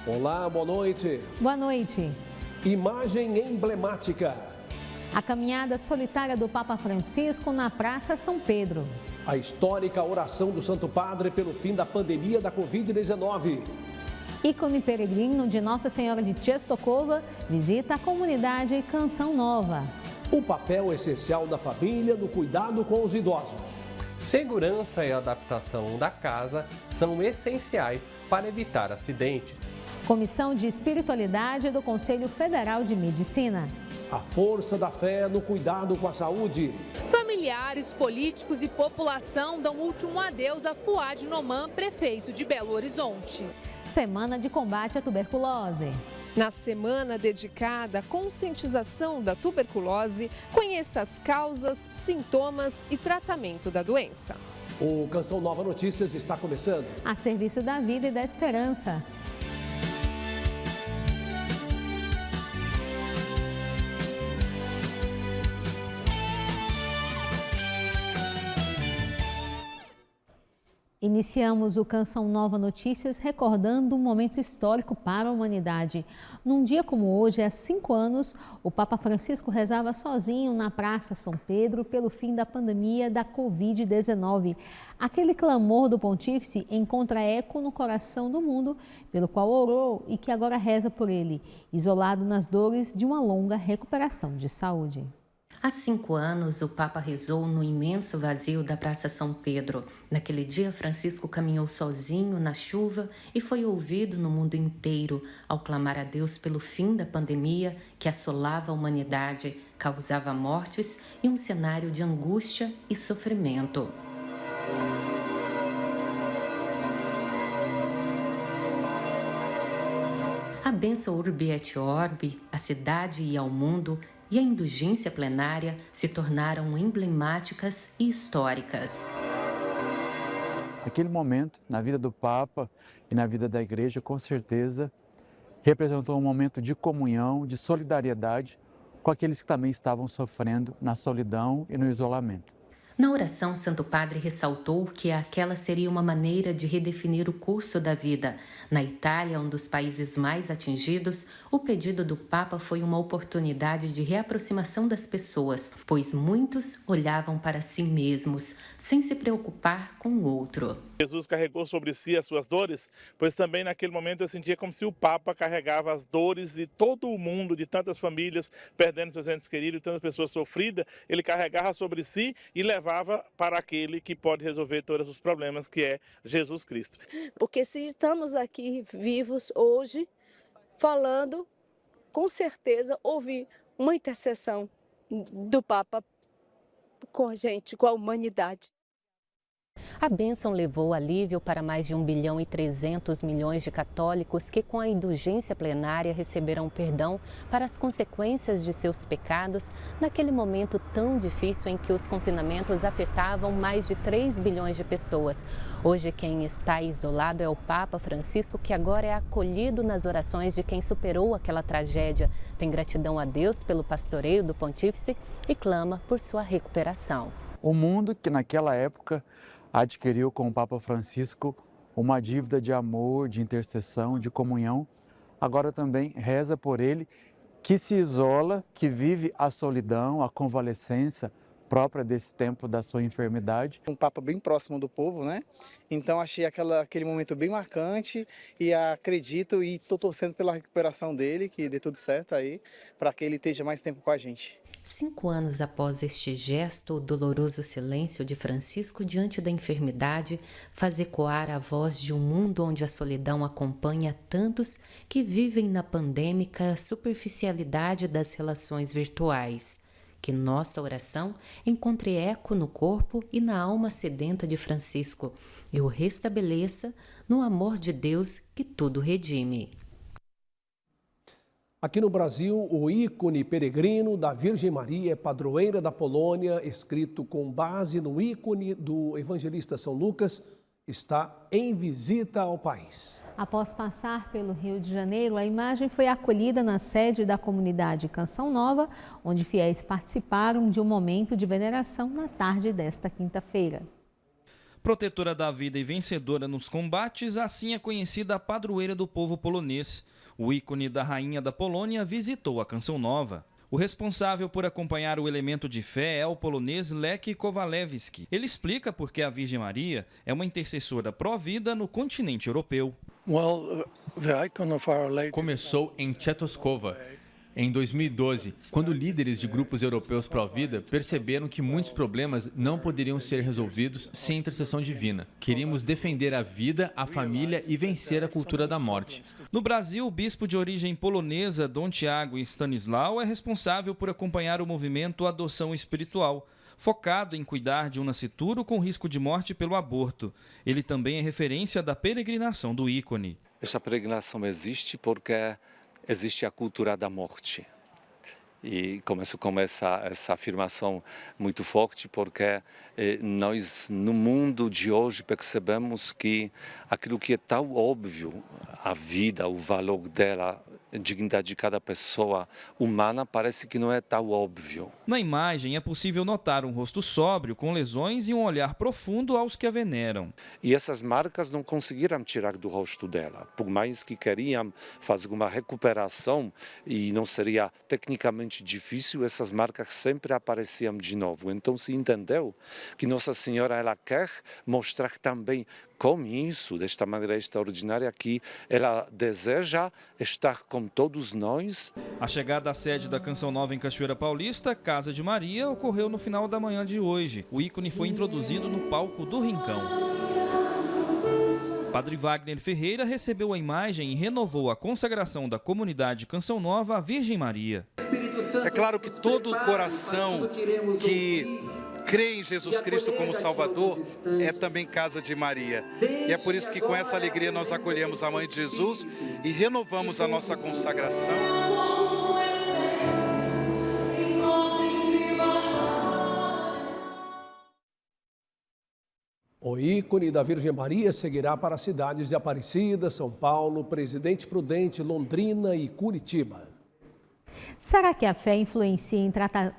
Olá, boa noite. Boa noite. Imagem emblemática. A caminhada solitária do Papa Francisco na Praça São Pedro. A histórica oração do Santo Padre pelo fim da pandemia da Covid-19. Ícone peregrino de Nossa Senhora de Czestochowa visita a comunidade Canção Nova. O papel essencial da família no cuidado com os idosos. Segurança e adaptação da casa são essenciais para evitar acidentes. Comissão de Espiritualidade do Conselho Federal de Medicina. A força da fé no cuidado com a saúde. Familiares, políticos e população dão último adeus a Fuad Noman, prefeito de Belo Horizonte. Semana de combate à tuberculose. Na semana dedicada à conscientização da tuberculose, conheça as causas, sintomas e tratamento da doença. O Canção Nova Notícias está começando. A serviço da vida e da esperança. Iniciamos o Canção Nova Notícias recordando um momento histórico para a humanidade. Num dia como hoje, há 5 anos, o Papa Francisco rezava sozinho na Praça São Pedro pelo fim da pandemia da Covid-19. Aquele clamor do pontífice encontra eco no coração do mundo, pelo qual orou e que agora reza por ele, isolado nas dores de uma longa recuperação de saúde. Há 5 anos, o Papa rezou no imenso vazio da Praça São Pedro. Naquele dia, Francisco caminhou sozinho na chuva e foi ouvido no mundo inteiro ao clamar a Deus pelo fim da pandemia que assolava a humanidade, causava mortes e um cenário de angústia e sofrimento. A bênção Urbi et Orbi, a cidade e ao mundo, e a indulgência plenária se tornaram emblemáticas e históricas. Aquele momento, na vida do Papa e na vida da Igreja, com certeza, representou um momento de comunhão, de solidariedade com aqueles que também estavam sofrendo na solidão e no isolamento. Na oração, Santo Padre ressaltou que aquela seria uma maneira de redefinir o curso da vida. Na Itália, um dos países mais atingidos, o pedido do Papa foi uma oportunidade de reaproximação das pessoas, pois muitos olhavam para si mesmos, sem se preocupar com o outro. Jesus carregou sobre si as suas dores, pois também naquele momento eu sentia como se o Papa carregava as dores de todo o mundo, de tantas famílias perdendo seus entes queridos, tantas pessoas sofridas, ele carregava sobre si e levava para aquele que pode resolver todos os problemas, que é Jesus Cristo. Porque se estamos aqui vivos hoje, falando, com certeza houve uma intercessão do Papa com a gente, com a humanidade. A bênção levou alívio para mais de 1,3 bilhão de católicos que, com a indulgência plenária, receberão perdão para as consequências de seus pecados naquele momento tão difícil em que os confinamentos afetavam mais de 3 bilhões de pessoas. Hoje, quem está isolado é o Papa Francisco, que agora é acolhido nas orações de quem superou aquela tragédia. Tem gratidão a Deus pelo pastoreio do pontífice e clama por sua recuperação. O mundo que naquela época adquiriu com o Papa Francisco uma dívida de amor, de intercessão, de comunhão, agora também reza por ele, que se isola, que vive a solidão, a convalescência própria desse tempo da sua enfermidade. Um Papa bem próximo do povo, né? Então achei aquele momento bem marcante e acredito e estou torcendo pela recuperação dele, que dê tudo certo aí, para que ele esteja mais tempo com a gente. 5 anos após este gesto, o doloroso silêncio de Francisco diante da enfermidade faz ecoar a voz de um mundo onde a solidão acompanha tantos que vivem na pandêmica superficialidade das relações virtuais. Que nossa oração encontre eco no corpo e na alma sedenta de Francisco e o restabeleça no amor de Deus que tudo redime. Aqui no Brasil, o ícone peregrino da Virgem Maria, padroeira da Polônia, escrito com base no ícone do evangelista São Lucas, está em visita ao país. Após passar pelo Rio de Janeiro, a imagem foi acolhida na sede da comunidade Canção Nova, onde fiéis participaram de um momento de veneração na tarde desta quinta-feira. Protetora da vida e vencedora nos combates, assim é conhecida a padroeira do povo polonês. O ícone da rainha da Polônia visitou a Canção Nova. O responsável por acompanhar o elemento de fé é o polonês Lech Kowalewski. Ele explica por que a Virgem Maria é uma intercessora pró-vida no continente europeu. Começou em Czestochowa, em 2012, quando líderes de grupos europeus pró-vida perceberam que muitos problemas não poderiam ser resolvidos sem intercessão divina. Queríamos defender a vida, a família e vencer a cultura da morte. No Brasil, o bispo de origem polonesa, Dom Tiago Stanislau, é responsável por acompanhar o movimento Adoção Espiritual, focado em cuidar de um nascituro com risco de morte pelo aborto. Ele também é referência da peregrinação do ícone. Essa peregrinação existe porque existe a cultura da morte. E começo com essa afirmação muito forte, porque nós, no mundo de hoje, percebemos que aquilo que é tão óbvio, a vida, o valor dela, a dignidade de cada pessoa humana, parece que não é tão óbvio. Na imagem é possível notar um rosto sóbrio, com lesões e um olhar profundo aos que a veneram. E essas marcas não conseguiram tirar do rosto dela. Por mais que queriam fazer uma recuperação, e não seria tecnicamente difícil, essas marcas sempre apareciam de novo. Então se entendeu que Nossa Senhora ela quer mostrar também com isso, desta maneira extraordinária, que ela deseja estar com todos nós. A chegada à sede da Canção Nova em Cachoeira Paulista, Casa de Maria, ocorreu no final da manhã de hoje. O ícone foi introduzido no palco do Rincão. Padre Wagner Ferreira recebeu a imagem e renovou a consagração da comunidade Canção Nova à Virgem Maria. É claro que todo coração que crê em Jesus Cristo como Salvador é também casa de Maria. E é por isso que com essa alegria nós acolhemos a Mãe de Jesus e renovamos a nossa consagração. O ícone da Virgem Maria seguirá para as cidades de Aparecida, São Paulo, Presidente Prudente, Londrina e Curitiba. Será que a fé influencia em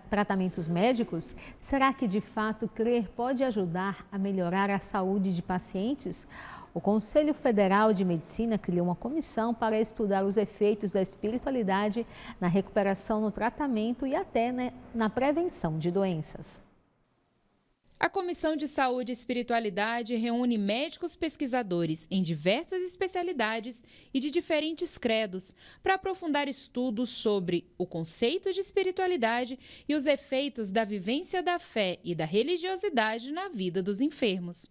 tratamentos médicos? Será que, de fato, crer pode ajudar a melhorar a saúde de pacientes? O Conselho Federal de Medicina criou uma comissão para estudar os efeitos da espiritualidade na recuperação, no tratamento e até na prevenção de doenças. A Comissão de Saúde e Espiritualidade reúne médicos pesquisadores em diversas especialidades e de diferentes credos para aprofundar estudos sobre o conceito de espiritualidade e os efeitos da vivência da fé e da religiosidade na vida dos enfermos.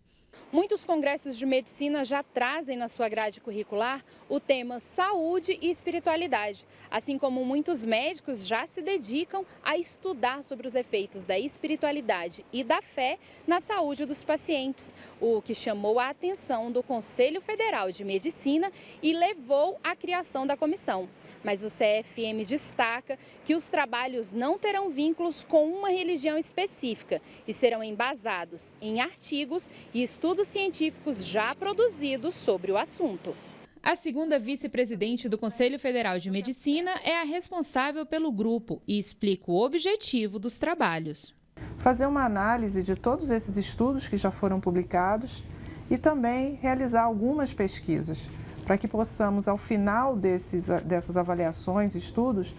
Muitos congressos de medicina já trazem na sua grade curricular o tema saúde e espiritualidade, assim como muitos médicos já se dedicam a estudar sobre os efeitos da espiritualidade e da fé na saúde dos pacientes, o que chamou a atenção do Conselho Federal de Medicina e levou à criação da comissão. Mas o CFM destaca que os trabalhos não terão vínculos com uma religião específica e serão embasados em artigos e estudos científicos já produzidos sobre o assunto. A segunda vice-presidente do Conselho Federal de Medicina é a responsável pelo grupo e explica o objetivo dos trabalhos. Fazer uma análise de todos esses estudos que já foram publicados e também realizar algumas pesquisas, para que possamos, ao final dessas avaliações e estudos,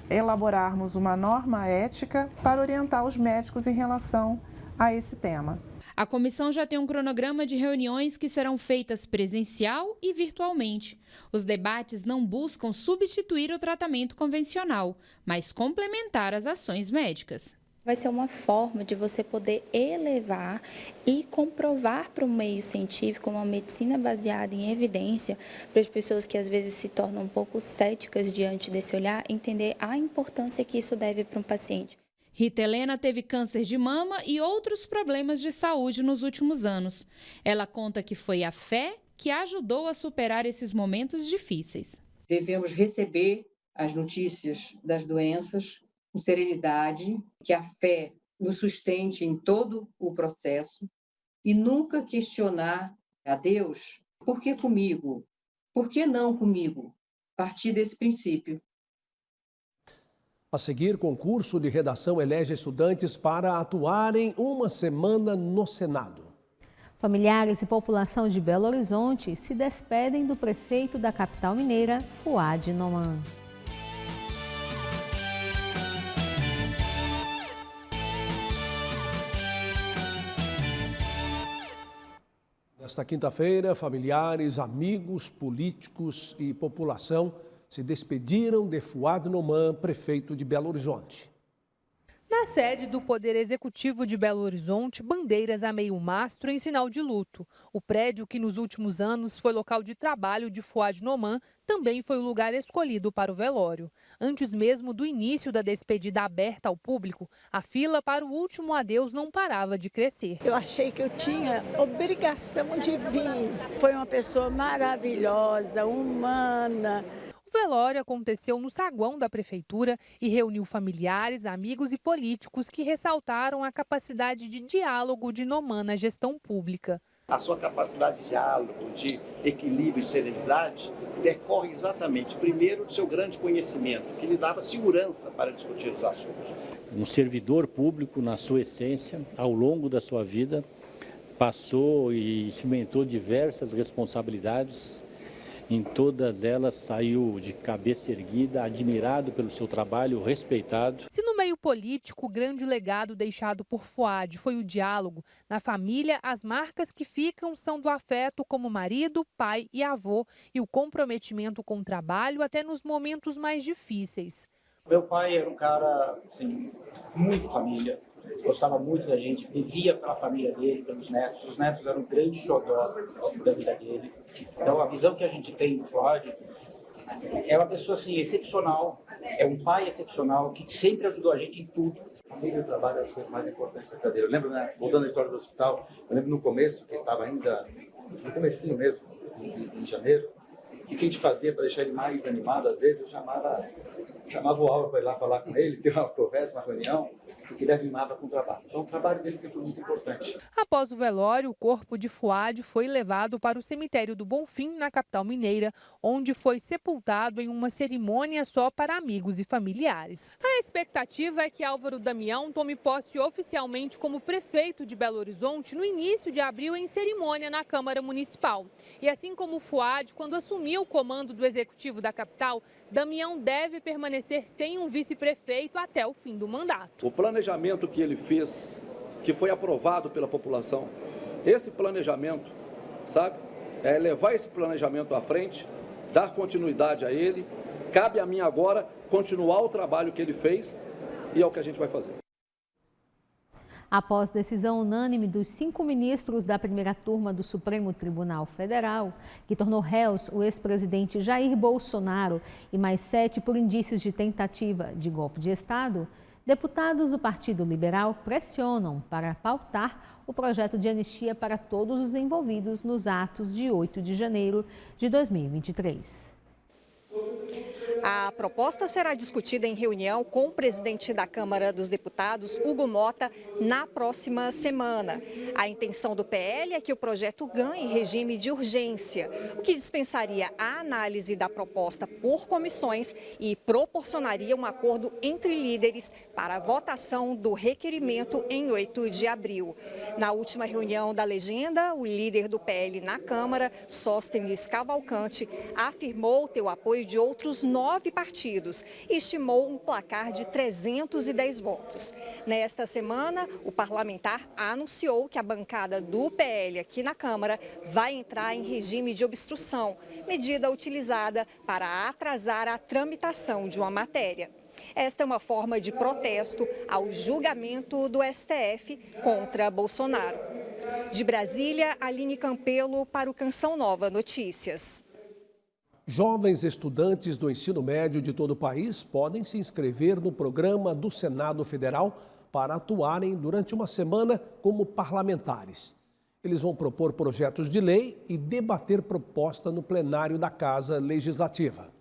elaborarmos uma norma ética para orientar os médicos em relação a esse tema. A comissão já tem um cronograma de reuniões que serão feitas presencial e virtualmente. Os debates não buscam substituir o tratamento convencional, mas complementar as ações médicas. Vai ser uma forma de você poder elevar e comprovar para o meio científico uma medicina baseada em evidência, para as pessoas que às vezes se tornam um pouco céticas diante desse olhar, entender a importância que isso deve para um paciente. Rita Helena teve câncer de mama e outros problemas de saúde nos últimos anos. Ela conta que foi a fé que ajudou a superar esses momentos difíceis. Devemos receber as notícias das doenças com serenidade, que a fé nos sustente em todo o processo e nunca questionar a Deus, por que comigo? Por que não comigo? A partir desse princípio. A seguir, concurso de redação elege estudantes para atuarem uma semana no Senado. Familiares e população de Belo Horizonte se despedem do prefeito da capital mineira, Fouad Noman. Nesta quinta-feira, familiares, amigos, políticos e população se despediram de Fouad Noman, prefeito de Belo Horizonte. Na sede do Poder Executivo de Belo Horizonte, bandeiras a meio mastro em sinal de luto. O prédio, que nos últimos anos foi local de trabalho de Fouad Noman, também foi o lugar escolhido para o velório. Antes mesmo do início da despedida aberta ao público, a fila para o último adeus não parava de crescer. Eu achei que eu tinha obrigação de vir. Foi uma pessoa maravilhosa, humana. O velório aconteceu no saguão da prefeitura e reuniu familiares, amigos e políticos que ressaltaram a capacidade de diálogo de Noman na gestão pública. A sua capacidade de diálogo, de equilíbrio e serenidade decorre exatamente, primeiro, do seu grande conhecimento, que lhe dava segurança para discutir os assuntos. Um servidor público, na sua essência, ao longo da sua vida, passou e cimentou diversas responsabilidades. Em todas elas saiu de cabeça erguida, admirado pelo seu trabalho, respeitado. Se no meio político o grande legado deixado por Fouad foi o diálogo, na família as marcas que ficam são do afeto como marido, pai e avô e o comprometimento com o trabalho até nos momentos mais difíceis. Meu pai era um cara, assim, muito família. Gostava muito da gente, vivia pela família dele, pelos netos. Os netos eram um grande xodó da vida dele. Então, a visão que a gente tem do Fouad é uma pessoa assim, excepcional, é um pai excepcional que sempre ajudou a gente em tudo. A família e o trabalho é as coisas mais importantes da cadeira. Eu lembro, né, voltando à história do hospital, eu lembro no começo, que estava ainda no comecinho mesmo, em janeiro, o que a gente fazia para deixar ele mais animado, às vezes eu chamava o Álvaro para ir lá falar com ele, ter uma conversa, uma reunião, porque ele animava com o trabalho. Então o trabalho dele sempre foi muito importante. Após o velório, o corpo de Fouad foi levado para o cemitério do Bonfim, na capital mineira, onde foi sepultado em uma cerimônia só para amigos e familiares. A expectativa é que Álvaro Damião tome posse oficialmente como prefeito de Belo Horizonte no início de abril em cerimônia na Câmara Municipal. E assim como Fouad, quando assumiu o comando do executivo da capital, Damião deve permanecer sem um vice-prefeito até o fim do mandato. O planejamento que ele fez, que foi aprovado pela população, esse planejamento, sabe, é levar esse planejamento à frente, dar continuidade a ele. Cabe a mim agora continuar o trabalho que ele fez e é o que a gente vai fazer. Após decisão unânime dos 5 ministros da primeira turma do Supremo Tribunal Federal, que tornou réus o ex-presidente Jair Bolsonaro e mais 7 por indícios de tentativa de golpe de Estado, deputados do Partido Liberal pressionam para pautar o projeto de anistia para todos os envolvidos nos atos de 8 de janeiro de 2023. A proposta será discutida em reunião com o presidente da Câmara dos Deputados, Hugo Mota, na próxima semana. A intenção do PL é que o projeto ganhe regime de urgência, o que dispensaria a análise da proposta por comissões e proporcionaria um acordo entre líderes para a votação do requerimento em 8 de abril. Na última reunião da legenda, o líder do PL na Câmara, Sóstenes Cavalcante, afirmou ter o apoio de outros 9 partidos e estimou um placar de 310 votos. Nesta semana, o parlamentar anunciou que a bancada do PL aqui na Câmara vai entrar em regime de obstrução, medida utilizada para atrasar a tramitação de uma matéria. Esta é uma forma de protesto ao julgamento do STF contra Bolsonaro. De Brasília, Aline Campelo para o Canção Nova Notícias. Jovens estudantes do ensino médio de todo o país podem se inscrever no programa do Senado Federal para atuarem durante uma semana como parlamentares. Eles vão propor projetos de lei e debater proposta no plenário da Casa Legislativa.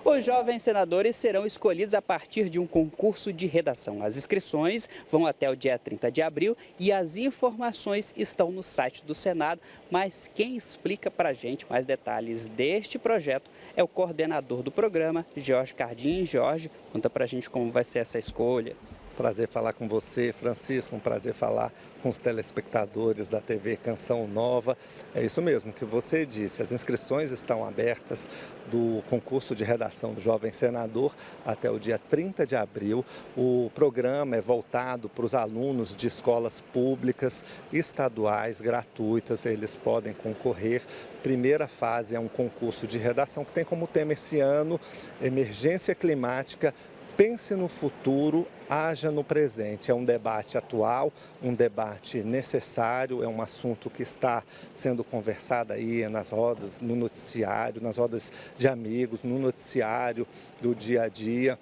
Os jovens senadores serão escolhidos a partir de um concurso de redação. As inscrições vão até o dia 30 de abril e as informações estão no site do Senado. Mas quem explica para a gente mais detalhes deste projeto é o coordenador do programa, Jorge Cardim. Jorge, conta para a gente como vai ser essa escolha. prazer falar com você, Francisco, um prazer falar com os telespectadores da TV Canção Nova. É isso mesmo que você disse, as inscrições estão abertas do concurso de redação do Jovem Senador até o dia 30 de abril. O programa é voltado para os alunos de escolas públicas, estaduais, gratuitas, eles podem concorrer. Primeira fase é um concurso de redação que tem como tema esse ano emergência climática. Pense no futuro, haja no presente. É um debate atual, um debate necessário, é um assunto que está sendo conversado aí nas rodas, no noticiário, nas rodas de amigos, no noticiário do dia a dia.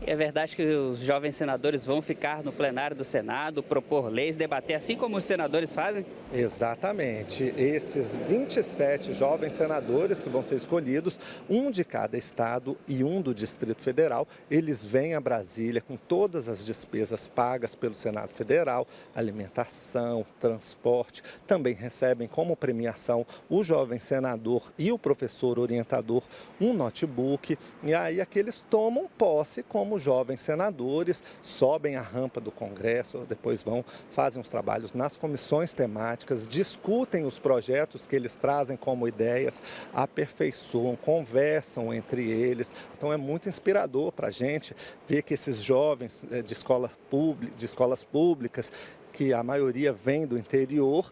É verdade que os jovens senadores vão ficar no plenário do Senado, propor leis, debater, assim como os senadores fazem? Exatamente. Esses 27 jovens senadores que vão ser escolhidos, um de cada estado e um do Distrito Federal, eles vêm a Brasília com todas as despesas pagas pelo Senado Federal, alimentação, transporte, também recebem como premiação o jovem senador e o professor orientador um notebook, e aí aqueles tomam posse como jovens senadores, sobem a rampa do Congresso, depois fazem os trabalhos nas comissões temáticas, discutem os projetos que eles trazem como ideias, aperfeiçoam, conversam entre eles. Então é muito inspirador para a gente ver que esses jovens de escolas públicas, que a maioria vem do interior,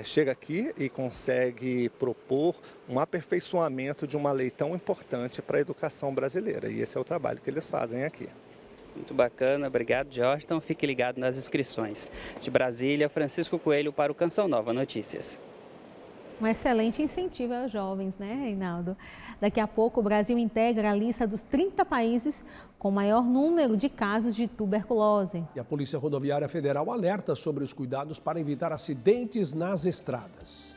chega aqui e consegue propor um aperfeiçoamento de uma lei tão importante para a educação brasileira. E esse é o trabalho que eles fazem aqui. Muito bacana, obrigado, Jorge. Então fique ligado nas inscrições. De Brasília, Francisco Coelho para o Canção Nova Notícias. Um excelente incentivo aos jovens, né, Reinaldo? Daqui a pouco o Brasil integra a lista dos 30 países com maior número de casos de tuberculose. E a Polícia Rodoviária Federal alerta sobre os cuidados para evitar acidentes nas estradas.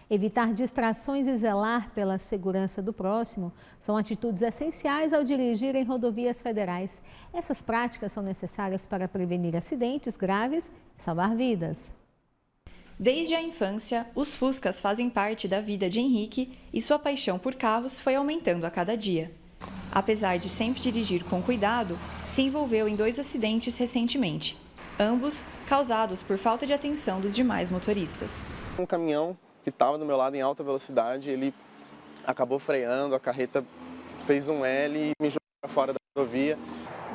Evitar distrações e zelar pela segurança do próximo são atitudes essenciais ao dirigir em rodovias federais. Essas práticas são necessárias para prevenir acidentes graves e salvar vidas. Desde a infância, os Fuscas fazem parte da vida de Henrique e sua paixão por carros foi aumentando a cada dia. Apesar de sempre dirigir com cuidado, se envolveu em 2 acidentes recentemente, ambos causados por falta de atenção dos demais motoristas. Um caminhão que estava do meu lado em alta velocidade, ele acabou freando, a carreta fez um L e me jogou fora da rodovia.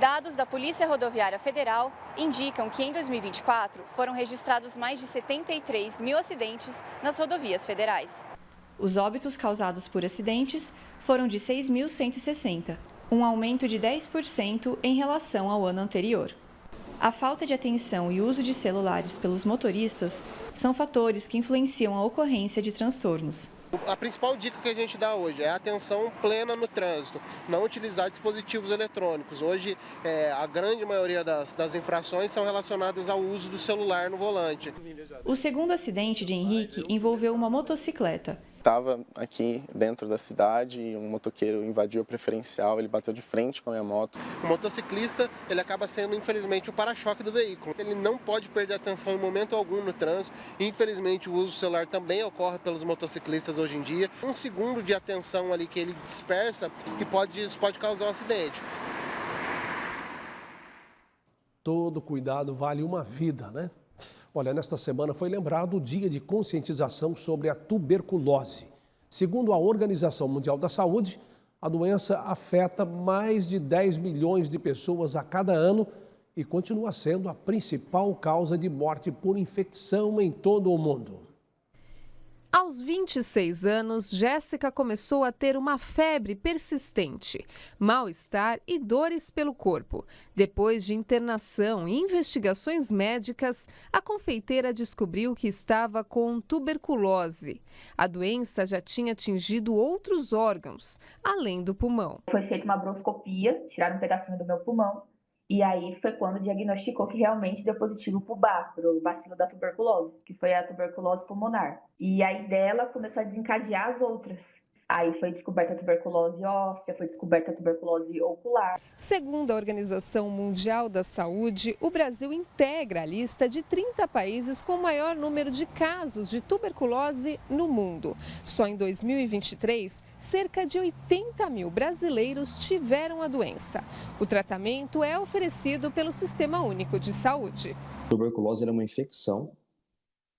Dados da Polícia Rodoviária Federal indicam que em 2024 foram registrados mais de 73 mil acidentes nas rodovias federais. Os óbitos causados por acidentes foram de 6.160, um aumento de 10% em relação ao ano anterior. A falta de atenção e uso de celulares pelos motoristas são fatores que influenciam a ocorrência de transtornos. A principal dica que a gente dá hoje é a atenção plena no trânsito, não utilizar dispositivos eletrônicos. Hoje, a grande maioria das infrações são relacionadas ao uso do celular no volante. O segundo acidente de Henrique envolveu uma motocicleta. Estava aqui dentro da cidade e um motoqueiro invadiu a preferencial, ele bateu de frente com a minha moto. O motociclista, ele acaba sendo, infelizmente, o para-choque do veículo. Ele não pode perder atenção em momento algum no trânsito. Infelizmente, o uso do celular também ocorre pelos motociclistas hoje em dia. Um segundo de atenção ali que ele dispersa e pode causar um acidente. Todo cuidado vale uma vida, né? Olha, nesta semana foi lembrado o Dia de Conscientização sobre a Tuberculose. Segundo a Organização Mundial da Saúde, a doença afeta mais de 10 milhões de pessoas a cada ano e continua sendo a principal causa de morte por infecção em todo o mundo. Aos 26 anos, Jéssica começou a ter uma febre persistente, mal-estar e dores pelo corpo. Depois de internação e investigações médicas, a confeiteira descobriu que estava com tuberculose. A doença já tinha atingido outros órgãos, além do pulmão. Foi feita uma broscopia, tiraram um pedacinho do meu pulmão. E aí foi quando diagnosticou que realmente deu positivo para o BA, para o bacilo da tuberculose, que foi a tuberculose pulmonar. E aí dela começou a desencadear as outras. Aí foi descoberta a tuberculose óssea, foi descoberta a tuberculose ocular. Segundo a Organização Mundial da Saúde, o Brasil integra a lista de 30 países com o maior número de casos de tuberculose no mundo. Só em 2023, cerca de 80 mil brasileiros tiveram a doença. O tratamento é oferecido pelo Sistema Único de Saúde. A tuberculose é uma infecção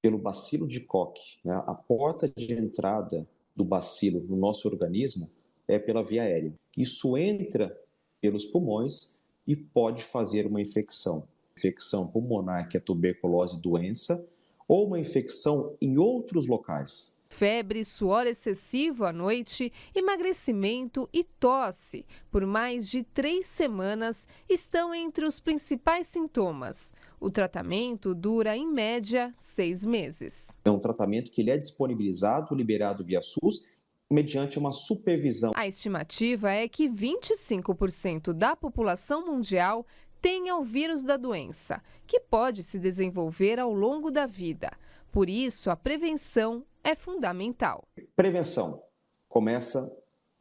pelo bacilo de Koch, né? A porta de entrada do bacilo no nosso organismo é pela via aérea. Isso entra pelos pulmões e pode fazer uma infecção. Infecção pulmonar, que é tuberculose doença, ou uma infecção em outros locais. Febre, suor excessivo à noite, emagrecimento e tosse por mais de 3 semanas estão entre os principais sintomas. O tratamento dura, em média, 6 meses. É um tratamento que ele é disponibilizado, liberado via SUS, mediante uma supervisão. A estimativa é que 25% da população mundial tenha o vírus da doença, que pode se desenvolver ao longo da vida. Por isso, a prevenção é fundamental. Prevenção começa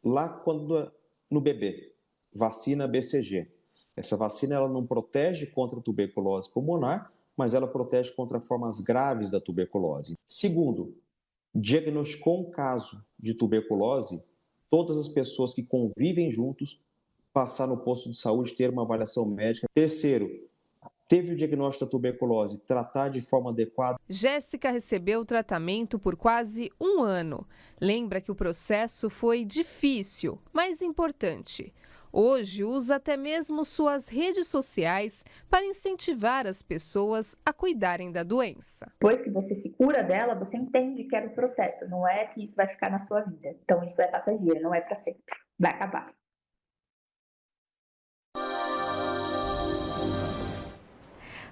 lá no bebê, vacina BCG. Essa vacina ela não protege contra a tuberculose pulmonar, mas ela protege contra formas graves da tuberculose. Segundo, diagnosticou um caso de tuberculose, todas as pessoas que convivem juntos passar no posto de saúde, ter uma avaliação médica. Terceiro, teve o diagnóstico da tuberculose, tratar de forma adequada. Jéssica recebeu o tratamento por quase 1 ano. Lembra que o processo foi difícil, mas importante. Hoje usa até mesmo suas redes sociais para incentivar as pessoas a cuidarem da doença. Depois que você se cura dela, você entende que era o processo, não é que isso vai ficar na sua vida. Então isso é passageiro, não é para sempre, vai acabar.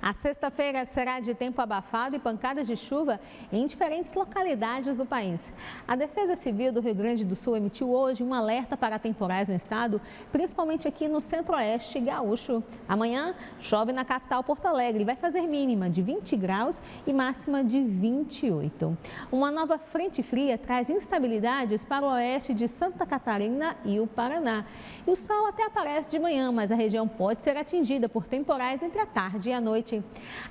A sexta-feira será de tempo abafado e pancadas de chuva em diferentes localidades do país. A Defesa Civil do Rio Grande do Sul emitiu hoje um alerta para temporais no estado, principalmente aqui no centro-oeste gaúcho. Amanhã chove na capital Porto Alegre e vai fazer mínima de 20 graus e máxima de 28. Uma nova frente fria traz instabilidades para o oeste de Santa Catarina e o Paraná. E o sol até aparece de manhã, mas a região pode ser atingida por temporais entre a tarde e a noite.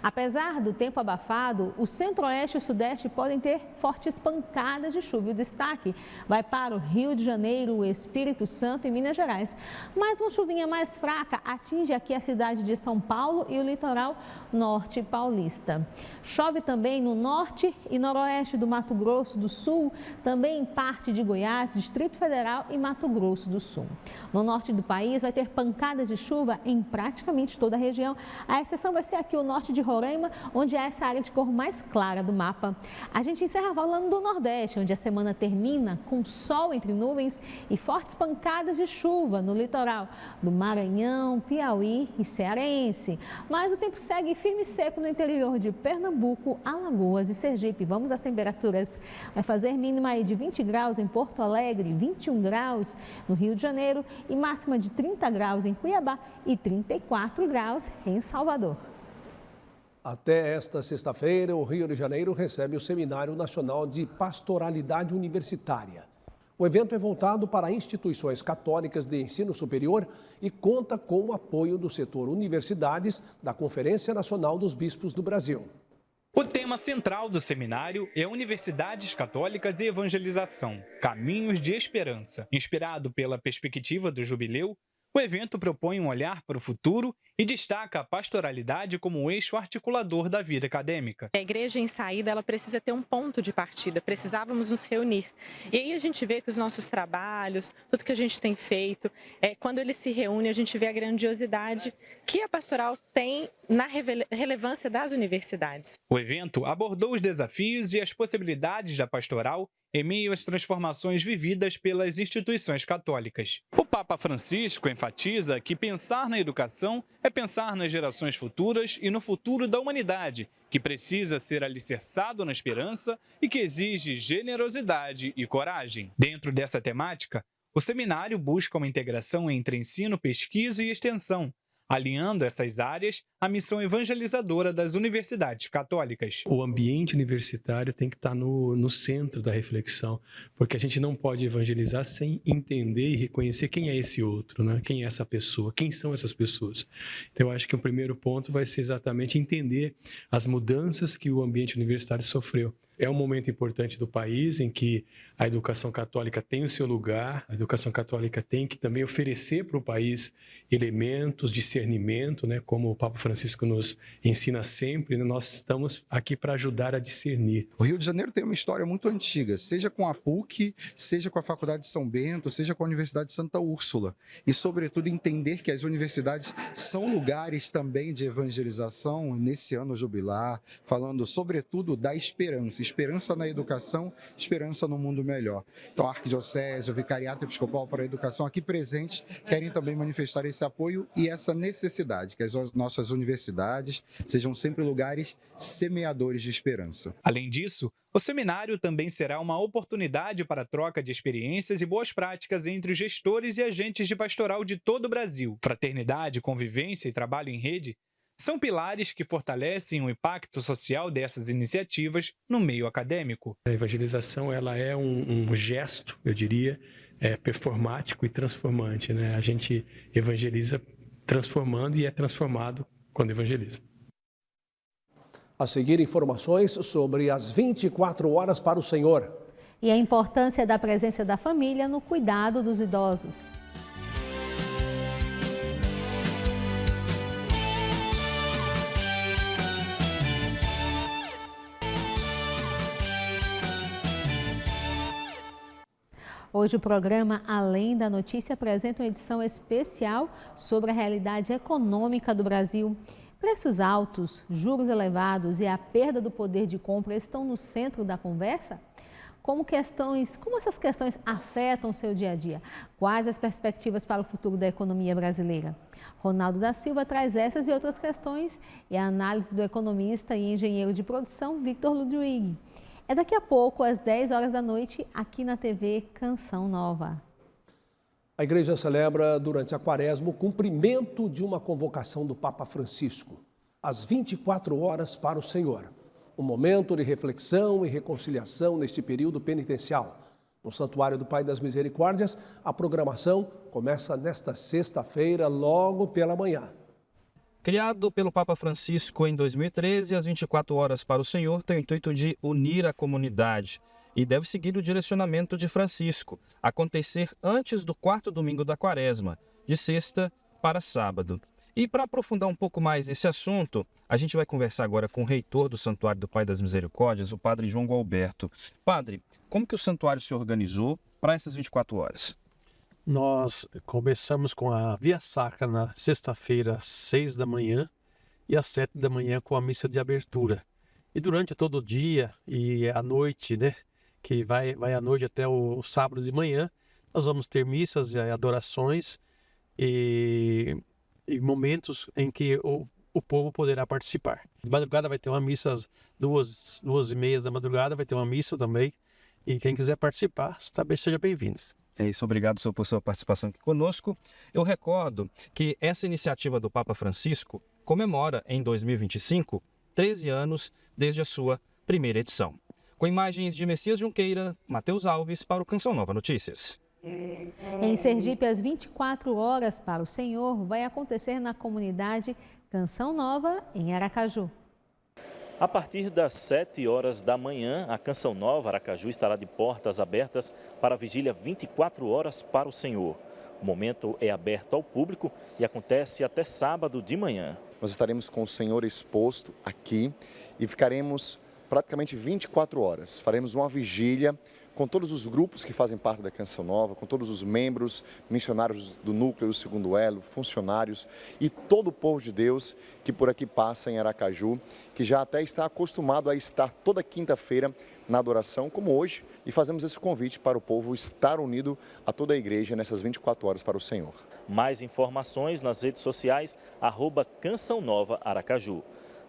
Apesar do tempo abafado, o centro-oeste e o sudeste podem ter fortes pancadas de chuva. O destaque vai para o Rio de Janeiro, o Espírito Santo e Minas Gerais. Mas uma chuvinha mais fraca atinge aqui a cidade de São Paulo e o litoral norte paulista. Chove também no norte e noroeste do Mato Grosso do Sul, também em parte de Goiás, Distrito Federal e Mato Grosso do Sul. No norte do país vai ter pancadas de chuva em praticamente toda a região. A exceção vai ser aqui o norte de Roraima, onde é essa área de cor mais clara do mapa. A gente encerra falando do Nordeste, onde a semana termina com sol entre nuvens e fortes pancadas de chuva no litoral do Maranhão, Piauí e Cearense. Mas o tempo segue firme e seco no interior de Pernambuco, Alagoas e Sergipe. Vamos às temperaturas. Vai fazer mínima aí de 20 graus em Porto Alegre, 21 graus no Rio de Janeiro e máxima de 30 graus em Cuiabá e 34 graus em Salvador. Até esta sexta-feira, o Rio de Janeiro recebe o Seminário Nacional de Pastoralidade Universitária. O evento é voltado para instituições católicas de ensino superior e conta com o apoio do setor universidades da Conferência Nacional dos Bispos do Brasil. O tema central do seminário é Universidades Católicas e Evangelização, Caminhos de Esperança. Inspirado pela perspectiva do jubileu, o evento propõe um olhar para o futuro e destaca a pastoralidade como um eixo articulador da vida acadêmica. A igreja em saída, ela precisa ter um ponto de partida, precisávamos nos reunir. E aí a gente vê que os nossos trabalhos, tudo que a gente tem feito, quando eles se reúnem, a gente vê a grandiosidade que a pastoral tem na relevância das universidades. O evento abordou os desafios e as possibilidades da pastoral em meio às transformações vividas pelas instituições católicas. O Papa Francisco enfatiza que pensar na educação é pensar nas gerações futuras e no futuro da humanidade, que precisa ser alicerçado na esperança e que exige generosidade e coragem. Dentro dessa temática, o seminário busca uma integração entre ensino, pesquisa e extensão, alinhando essas áreas à missão evangelizadora das universidades católicas. O ambiente universitário tem que estar no centro da reflexão, porque a gente não pode evangelizar sem entender e reconhecer quem é esse outro, né? Quem é essa pessoa, quem são essas pessoas. Então, eu acho que o primeiro ponto vai ser exatamente entender as mudanças que o ambiente universitário sofreu. É um momento importante do país em que a educação católica tem o seu lugar, a educação católica tem que também oferecer para o país elementos, discernimento, né? Como o Papa Francisco nos ensina sempre, né? Nós estamos aqui para ajudar a discernir. O Rio de Janeiro tem uma história muito antiga, seja com a PUC, seja com a Faculdade de São Bento, seja com a Universidade de Santa Úrsula. E, sobretudo, entender que as universidades são lugares também de evangelização, nesse ano jubilar, falando, sobretudo, da esperança. Esperança na educação, esperança no mundo melhor. Então, a Arquidiocese, o Vicariato Episcopal para a Educação aqui presentes querem também manifestar esse apoio e essa necessidade, que as nossas universidades sejam sempre lugares semeadores de esperança. Além disso, o seminário também será uma oportunidade para a troca de experiências e boas práticas entre os gestores e agentes de pastoral de todo o Brasil. Fraternidade, convivência e trabalho em rede são pilares que fortalecem o impacto social dessas iniciativas no meio acadêmico. A evangelização ela é um gesto, eu diria, performático e transformante, né? A gente evangeliza transformando e é transformado quando evangeliza. A seguir, informações sobre as 24 horas para o Senhor. E a importância da presença da família no cuidado dos idosos. Hoje o programa Além da Notícia apresenta uma edição especial sobre a realidade econômica do Brasil. Preços altos, juros elevados e a perda do poder de compra estão no centro da conversa? Como essas questões afetam o seu dia a dia? Quais as perspectivas para o futuro da economia brasileira? Ronaldo da Silva traz essas e outras questões e a análise do economista e engenheiro de produção Victor Ludwig. É daqui a pouco, às 10 horas da noite, aqui na TV Canção Nova. A igreja celebra durante a quaresma o cumprimento de uma convocação do Papa Francisco, às 24 horas para o Senhor. Um momento de reflexão e reconciliação neste período penitencial. No Santuário do Pai das Misericórdias, a programação começa nesta sexta-feira, logo pela manhã. Criado pelo Papa Francisco em 2013, as 24 horas para o Senhor tem o intuito de unir a comunidade e deve seguir o direcionamento de Francisco, acontecer antes do quarto domingo da quaresma, de sexta para sábado. E para aprofundar um pouco mais esse assunto, a gente vai conversar agora com o reitor do Santuário do Pai das Misericórdias, o padre João Gualberto. Padre, como que o santuário se organizou para essas 24 horas? Nós começamos com a Via Sacra na sexta-feira, às 6 da manhã e às 7 da manhã com a missa de abertura. E durante todo o dia e à noite, né, que vai à noite até o sábado de manhã, nós vamos ter missas e adorações e momentos em que o povo poderá participar. De madrugada vai ter uma missa às 2h30 da madrugada, vai ter uma missa também. E quem quiser participar, também seja bem-vindo. É isso, obrigado por sua participação aqui conosco. Eu recordo que essa iniciativa do Papa Francisco comemora em 2025 13 anos desde a sua primeira edição. Com imagens de Messias Junqueira, Matheus Alves para o Canção Nova Notícias. Em Sergipe, às 24 horas para o Senhor vai acontecer na comunidade Canção Nova, em Aracaju. A partir das 7 horas da manhã, a Canção Nova Aracaju estará de portas abertas para a vigília 24 horas para o Senhor. O momento é aberto ao público e acontece até sábado de manhã. Nós estaremos com o Senhor exposto aqui e ficaremos praticamente 24 horas. Faremos uma vigília com todos os grupos que fazem parte da Canção Nova, com todos os membros, missionários do núcleo do segundo elo, funcionários e todo o povo de Deus que por aqui passa em Aracaju, que já até está acostumado a estar toda quinta-feira na adoração, como hoje, e fazemos esse convite para o povo estar unido a toda a igreja nessas 24 horas para o Senhor. Mais informações nas redes sociais, @Canção Nova Aracaju.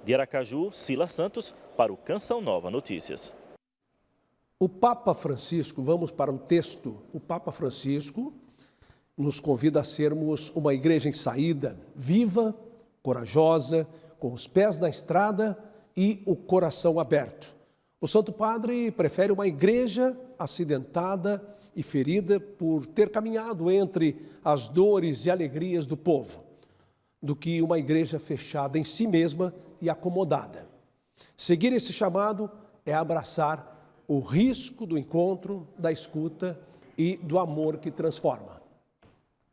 De Aracaju, Sila Santos para o Canção Nova Notícias. O Papa Francisco, vamos para o texto. O Papa Francisco, nos convida a sermos uma igreja em saída, viva, corajosa, com os pés na estrada e o coração aberto. O Santo Padre prefere uma igreja acidentada e ferida por ter caminhado entre as dores e alegrias do povo, do que uma igreja fechada em si mesma e acomodada. Seguir esse chamado é abraçar o risco do encontro, da escuta e do amor que transforma.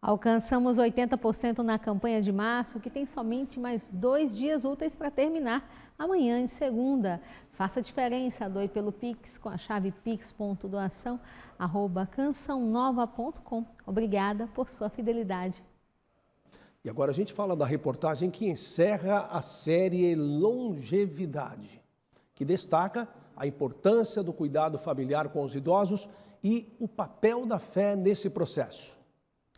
Alcançamos 80% na campanha de março, que tem somente mais 2 dias úteis para terminar, amanhã e segunda. Faça a diferença, doe pelo Pix com a chave pix.doação@cançãonova.com. Obrigada por sua fidelidade. E agora a gente fala da reportagem que encerra a série Longevidade, que destaca a importância do cuidado familiar com os idosos e o papel da fé nesse processo.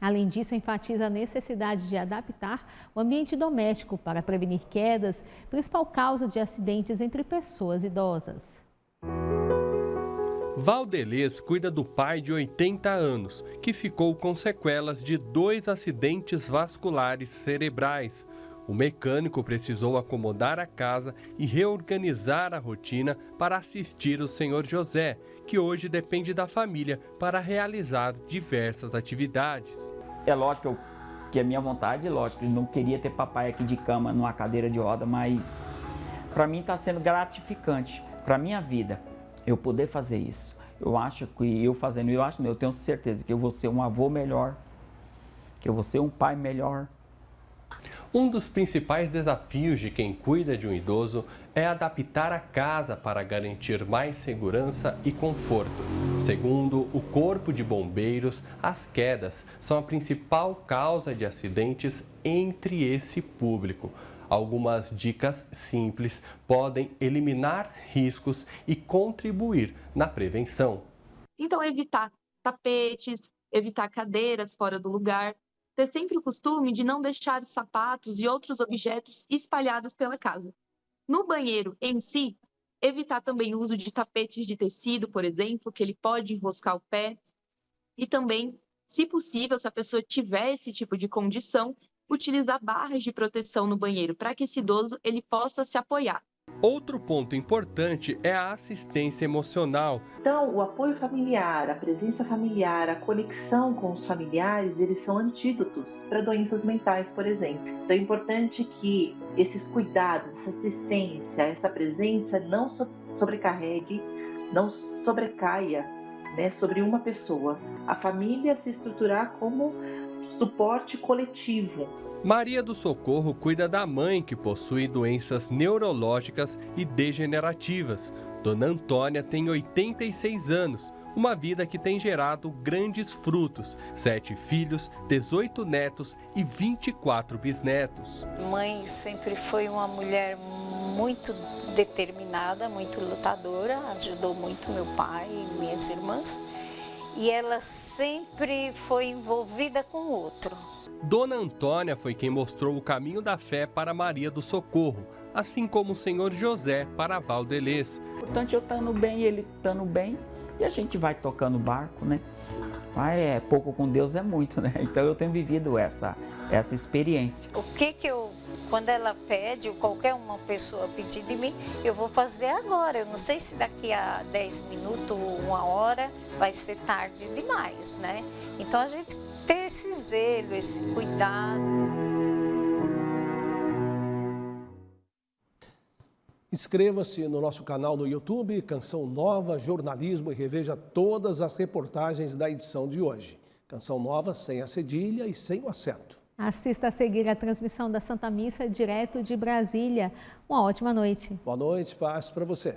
Além disso, enfatiza a necessidade de adaptar o ambiente doméstico para prevenir quedas, principal causa de acidentes entre pessoas idosas. Valdelês cuida do pai de 80 anos, que ficou com sequelas de 2 acidentes vasculares cerebrais. O mecânico precisou acomodar a casa e reorganizar a rotina para assistir o senhor José, que hoje depende da família para realizar diversas atividades. É lógico que a minha vontade, lógico, eu não queria ter papai aqui de cama numa cadeira de roda, mas para mim está sendo gratificante, para a minha vida, eu poder fazer isso. Eu acho que eu tenho certeza que eu vou ser um avô melhor, que eu vou ser um pai melhor. Um dos principais desafios de quem cuida de um idoso é adaptar a casa para garantir mais segurança e conforto. Segundo o Corpo de Bombeiros, as quedas são a principal causa de acidentes entre esse público. Algumas dicas simples podem eliminar riscos e contribuir na prevenção. Então, evitar tapetes, evitar cadeiras fora do lugar. Ter sempre o costume de não deixar os sapatos e outros objetos espalhados pela casa. No banheiro em si, evitar também o uso de tapetes de tecido, por exemplo, que ele pode enroscar o pé. E também, se possível, se a pessoa tiver esse tipo de condição, utilizar barras de proteção no banheiro para que esse idoso ele possa se apoiar. Outro ponto importante é a assistência emocional. Então, o apoio familiar, a presença familiar, a conexão com os familiares, eles são antídotos para doenças mentais, por exemplo. Então, é importante que esses cuidados, essa assistência, essa presença não sobrecarregue, não sobrecaia, né, sobre uma pessoa. A família se estruturar como suporte coletivo. Maria do Socorro cuida da mãe que possui doenças neurológicas e degenerativas. Dona Antônia tem 86 anos, uma vida que tem gerado grandes frutos. 7 filhos, 18 netos e 24 bisnetos. Mãe sempre foi uma mulher muito determinada, muito lutadora, ajudou muito meu pai e minhas irmãs. E ela sempre foi envolvida com o outro. Dona Antônia foi quem mostrou o caminho da fé para Maria do Socorro, assim como o senhor José para Valdelês. O importante é eu estando bem, ele estando bem, e a gente vai tocando o barco, né? Mas pouco com Deus é muito, né? Então eu tenho vivido essa experiência. O que quando ela pede, ou qualquer uma pessoa pedir de mim, eu vou fazer agora. Eu não sei se daqui a 10 minutos ou 1 hora vai ser tarde demais, né? Então a gente ter esse zelo, esse cuidado. Inscreva-se no nosso canal no YouTube, Canção Nova Jornalismo, e reveja todas as reportagens da edição de hoje. Canção Nova sem a cedilha e sem o acento. Assista a seguir a transmissão da Santa Missa direto de Brasília. Uma ótima noite. Boa noite, paz para você.